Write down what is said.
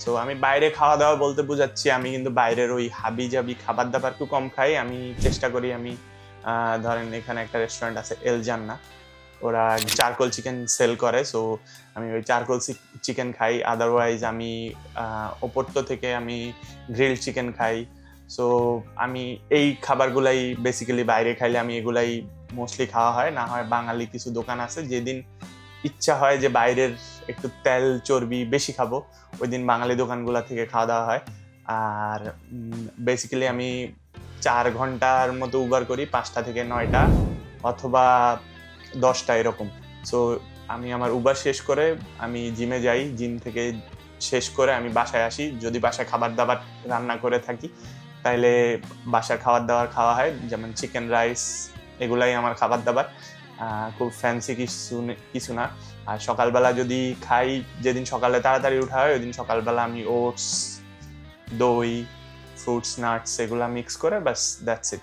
So আমি বাইরে খাওয়া দাওয়া বলতে বুঝাচ্ছি আমি কিন্তু বাইরের ওই হাবি জাবি খাবার দাবার একটু কম খাই। আমি চেষ্টা করি আমি ধরেন এখানে একটা রেস্টুরেন্ট আছে এল জান্না, ওরা চারকোল চিকেন সেল করে। সো আমি ওই চারকোল চিকেন খাই। আদারওয়াইজ আমি ওপরতো থেকে আমি গ্রিল চিকেন খাই। সো আমি এই খাবারগুলাই বেসিক্যালি বাইরে খাইলে আমি এগুলাই মোস্টলি খাওয়া হয়। না হয় বাঙালি কিছু দোকান আছে যেদিন ইচ্ছা হয় যে বাইরের একটু তেল চর্বি বেশি খাবো, ওই দিন বাঙালি দোকানগুলো থেকে খাওয়া দাওয়া হয়। আর বেসিক্যালি আমি 4 ঘন্টার মতো উবার করি, 5টা থেকে 9টা অথবা 10টা এরকম। সো আমি আমার উবার শেষ করে আমি জিমে যাই, জিম থেকে শেষ করে আমি বাসায় আসি। যদি বাসায় খাবার দাবার রান্না করে থাকি তাইলে বাসার খাবার দাবার খাওয়া হয়, যেমন চিকেন রাইস, এগুলাই আমার খাবার দাবার। খুব ফ্যান্সি কিছু না। আর সকালবেলা যদি খাই, যেদিন সকালে তাড়াতাড়ি উঠা হয় ওই দিন সকালবেলা আমি ওটস, দই, ফ্রুটস, নাটস এগুলা মিক্স করে, বাস দ্যাটস ইট।